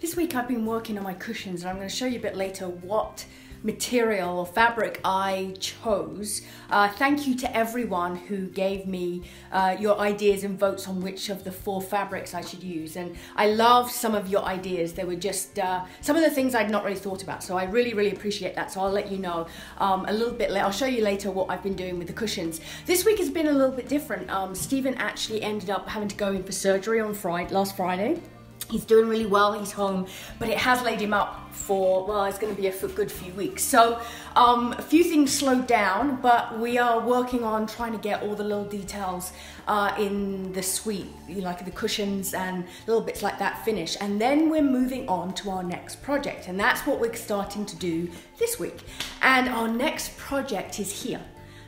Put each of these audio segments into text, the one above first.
This week I've been working on my cushions, and I'm going to show you a bit later what material or fabric I chose. Thank you to everyone who gave me your ideas and votes on which of the 4 fabrics I should use, and I love some of your ideas. They were just some of the things I'd not really thought about, so I really appreciate that. So I'll let you know a little bit later. I'll show you later what I've been doing with the cushions. This week has been a little bit different. Stephen actually ended up having to go in for surgery on last Friday. He's doing really well, he's home, but it has laid him up for, well, it's going to be a good few weeks. So a few things slowed down, but we are working on trying to get all the little details in the suite, like the cushions and little bits like that finished. And then we're moving on to our next project, and that's what we're starting to do this week. And our next project is here.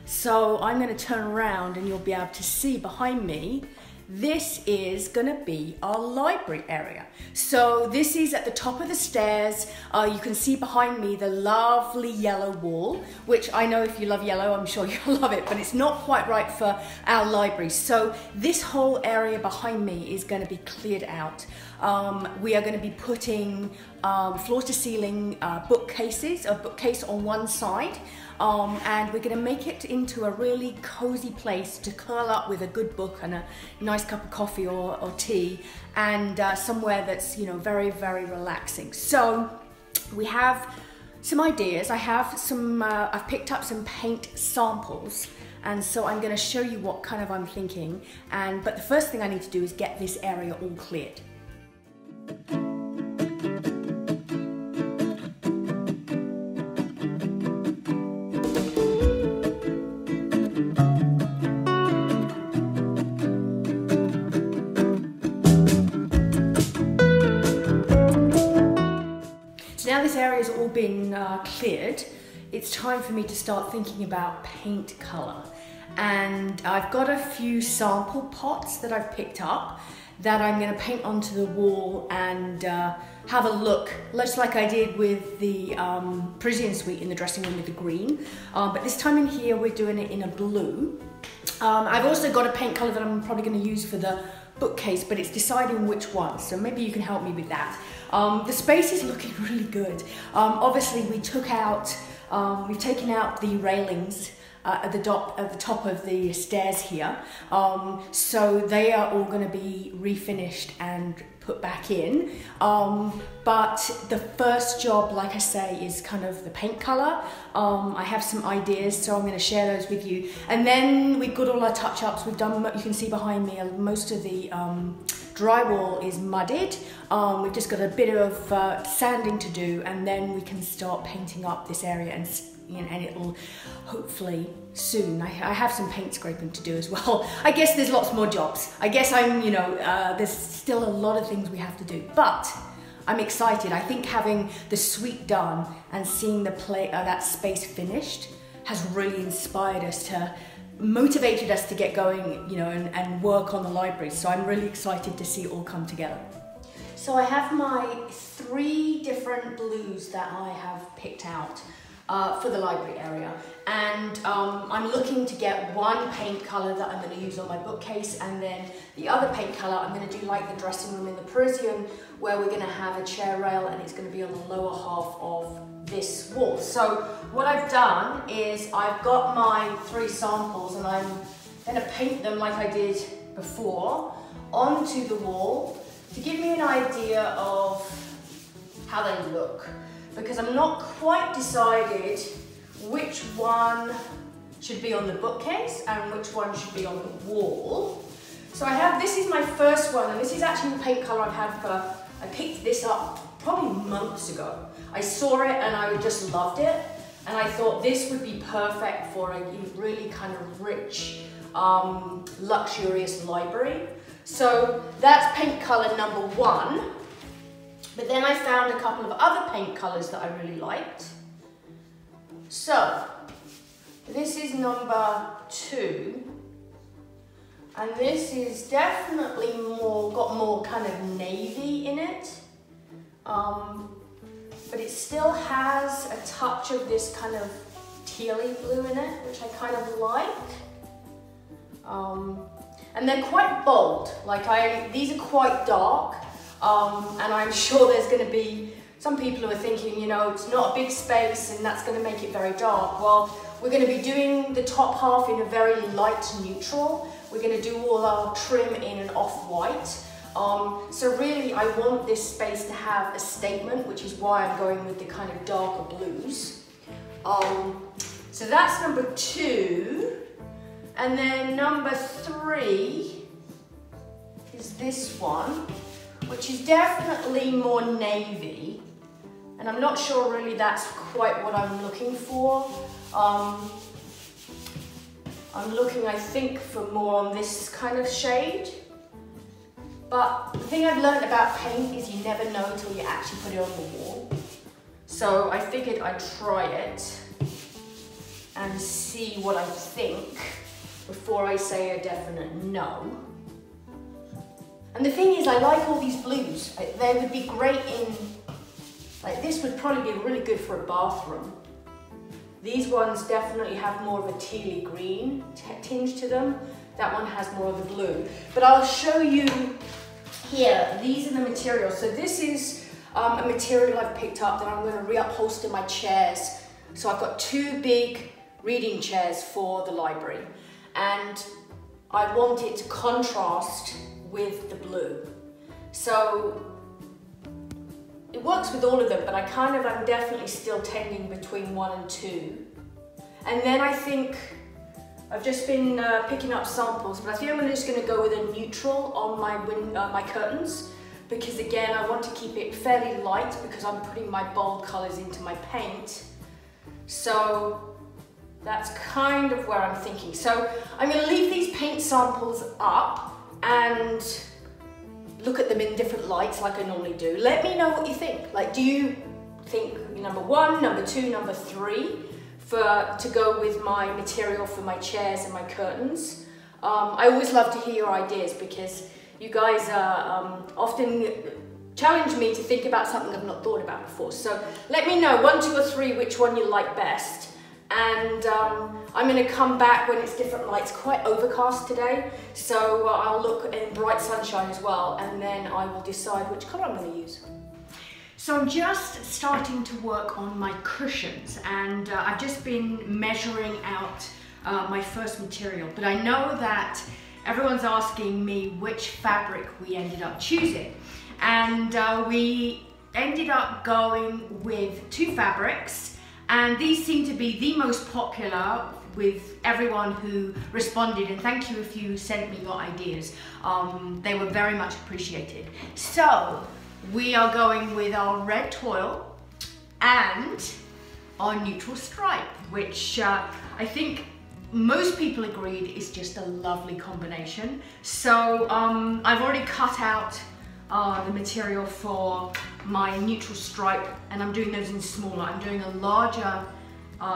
So I'm going to turn around and you'll be able to see behind me. This is gonna be our library area. So this is at the top of the stairs. You can see behind me the lovely yellow wall, which I know if you love yellow, I'm sure you'll love it, but it's not quite right for our library. So this whole area behind me is gonna be cleared out. We are gonna be putting floor to ceiling bookcases, a bookcase on one side, and we're going to make it into a really cozy place to curl up with a good book and a nice cup of coffee or tea, and somewhere that's very relaxing. So we have some ideas. I've picked up some paint samples, and so I'm going to show you what kind of I'm thinking. But the first thing I need to do is get this area all cleared. Now this area's all been cleared, it's time for me to start thinking about paint colour. And I've got a few sample pots that I've picked up that I'm going to paint onto the wall and have a look, just like I did with the Parisian suite in the dressing room with the green. But this time in here we're doing it in a blue. I've also got a paint colour that I'm probably going to use for the bookcase, but it's deciding which one, so maybe you can help me with that. The space is looking really good. Obviously we've taken out the railings at the top of the stairs here, so they are all going to be refinished and put back in, but the first job, like I say, is kind of the paint colour. I have some ideas, so I'm going to share those with you, and then we've got all our touch-ups. We've done, you can see behind me, most of the drywall is mudded. We've just got a bit of sanding to do, and then we can start painting up this area, and it'll hopefully soon. I have some paint scraping to do as well. I guess there's lots more jobs. I guess there's still a lot of things we have to do, but I'm excited. I think having the suite done and seeing that space finished has really inspired us motivated us to get going, and work on the library. So I'm really excited to see it all come together. So I have my 3 different blues that I have picked out for the library area, and I'm looking to get one paint colour that I'm going to use on my bookcase, and then the other paint colour I'm going to do like the dressing room in the Parisian, where we're going to have a chair rail and it's going to be on the lower half of this wall. So what I've done is I've got my 3 samples, and I'm going to paint them like I did before onto the wall to give me an idea of how they look, because I'm not quite decided which one should be on the bookcase and which one should be on the wall. So this is my first one, and this is actually the paint colour I picked this up probably months ago. I saw it and I just loved it, and I thought this would be perfect for a really kind of rich, luxurious library. So that's paint colour number 1. But then I found a couple of other paint colours that I really liked. So this is number 2, and this is definitely got more kind of navy in it, but it still has a touch of this kind of tealy blue in it, which I kind of like. And they're quite bold. These are quite dark. And I'm sure there's going to be some people who are thinking, you know, it's not a big space and that's going to make it very dark. Well, we're going to be doing the top half in a very light neutral. We're going to do all our trim in an off-white. So really I want this space to have a statement, which is why I'm going with the kind of darker blues. So that's number 2. And then number 3 is this one, which is definitely more navy. And I'm not sure really that's quite what I'm looking for. I'm looking, I think, for more on this kind of shade. But the thing I've learned about paint is you never know until you actually put it on the wall. So I figured I'd try it and see what I think before I say a definite no. And the thing is, I like all these blues. They would be great in, like this would probably be really good for a bathroom. These ones definitely have more of a tealy green tinge to them. That one has more of the blue. But I'll show you here, these are the materials. So this is a material I've picked up that I'm going to reupholster my chairs. So I've got 2 big reading chairs for the library. And I want it to contrast with the blue. So it works with all of them, but I'm definitely still tending between 1 and 2. And then I think, I've just been picking up samples, but I think I'm just going to go with a neutral on my curtains, because again, I want to keep it fairly light because I'm putting my bold colours into my paint. So that's kind of where I'm thinking. So I'm going to leave these paint samples up and look at them in different lights like I normally do. Let me know what you think. Like, do you think number 1, number 2, number 3 to go with my material for my chairs and my curtains? I always love to hear your ideas because you guys often challenge me to think about something I've not thought about before. So let me know 1, 2 or 3 which one you like best. And I'm going to come back when it's different lights. Quite overcast today, so I'll look in bright sunshine as well, and then I will decide which colour I'm going to use. So I'm just starting to work on my cushions, and I've just been measuring out my first material, but I know that everyone's asking me which fabric we ended up choosing, and we ended up going with 2 fabrics. And these seem to be the most popular with everyone who responded, and thank you if you sent me your ideas. They were very much appreciated. So we are going with our red twill and our neutral stripe, which I think most people agreed is just a lovely combination. So I've already cut out the material for my neutral stripe, and I'm doing those in smaller. I'm doing a larger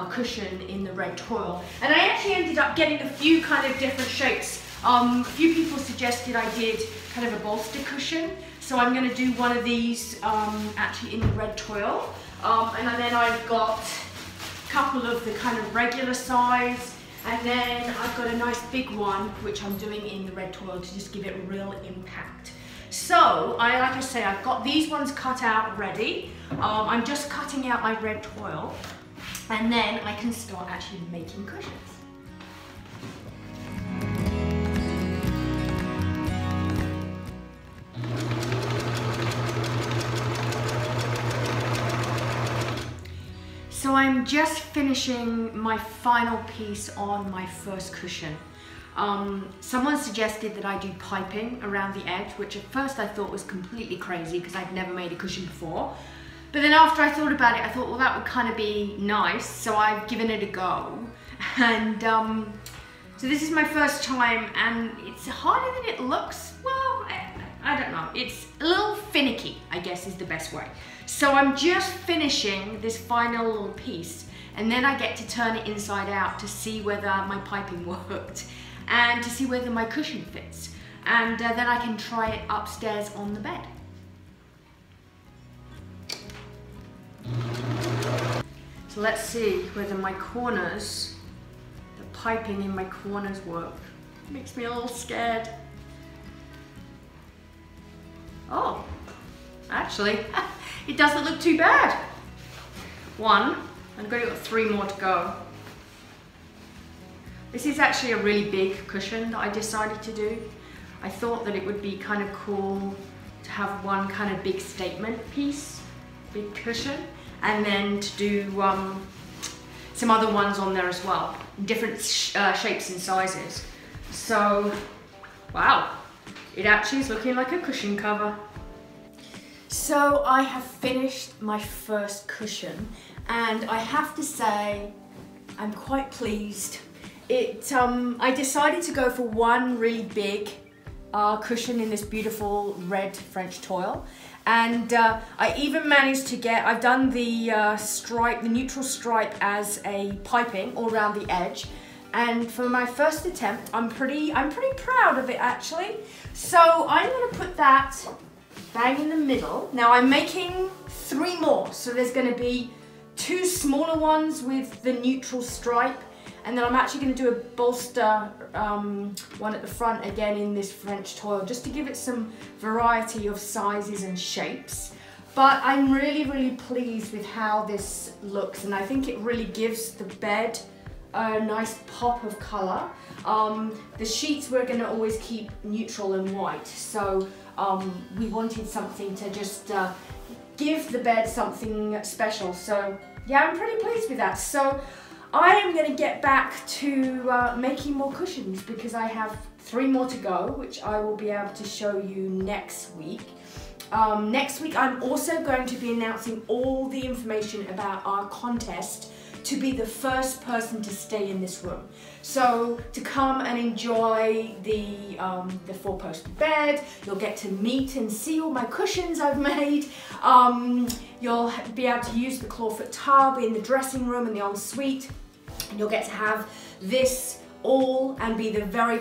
cushion in the red twill, and I actually ended up getting a few kind of different shapes. A few people suggested I did kind of a bolster cushion, so I'm going to do one of these actually in the red twill, and then I've got a couple of the kind of regular size, and then I've got a nice big one which I'm doing in the red twill to just give it real impact. So, like I say, I've got these ones cut out ready. I'm just cutting out my red twill, and then I can start actually making cushions. So I'm just finishing my final piece on my first cushion. Someone suggested that I do piping around the edge, which at first I thought was completely crazy because I'd never made a cushion before. But then after I thought about it, I thought, well, that would kind of be nice, so I've given it a go. And so this is my first time, and it's harder than it looks. Well, I don't know. It's a little finicky, I guess is the best way. So I'm just finishing this final little piece, and then I get to turn it inside out to see whether my piping worked and to see whether my cushion fits. And then I can try it upstairs on the bed. So let's see whether my corners, the piping in my corners work. Makes me a little scared. Oh, Actually, it doesn't look too bad. One, I've got 3 more to go. This is actually a really big cushion that I decided to do. I thought that it would be kind of cool to have one kind of big statement piece, big cushion, and then to do some other ones on there as well, different shapes and sizes. So, wow, it actually is looking like a cushion cover. So I have finished my first cushion, and I have to say I'm quite pleased. I decided to go for one really big cushion in this beautiful red French toile, and I even managed to get, I've done the stripe, the neutral stripe as a piping all around the edge, and for my first attempt I'm pretty proud of it actually. So I'm going to put that bang in the middle. Now I'm making 3 more, so there's going to be 2 smaller ones with the neutral stripe, and then I'm actually going to do a bolster one at the front again in this French toile, just to give it some variety of sizes and shapes. But I'm really pleased with how this looks, and I think it really gives the bed a nice pop of colour. The sheets we're going to always keep neutral and white, so we wanted something to just give the bed something special. So yeah, I'm pretty pleased with that. So I am going to get back to making more cushions, because I have 3 more to go, which I will be able to show you next week. Next week I'm also going to be announcing all the information about our contest to be the first person to stay in this room. So to come and enjoy the 4-post bed, you'll get to meet and see all my cushions I've made. You'll be able to use the clawfoot tub in the dressing room and the ensuite, and you'll get to have this all and be the very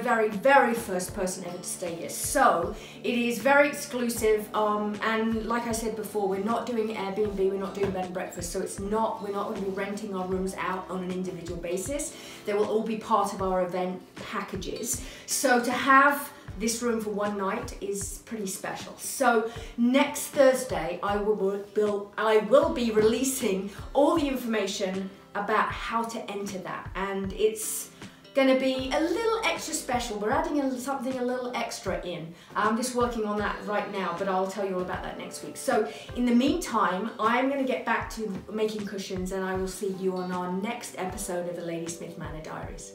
first person ever to stay here. So it is very exclusive, and like I said before, we're not doing Airbnb, we're not doing bed and breakfast, so we're not going to be renting our rooms out on an individual basis. They will all be part of our event packages. So to have this room for one night is pretty special. So next Thursday I will be releasing all the information about how to enter that, and it's going to be a little extra special. We're adding something a little extra in. I'm just working on that right now, but I'll tell you all about that next week. So in the meantime, I'm going to get back to making cushions, and I will see you on our next episode of the Lady Smith Manor Diaries.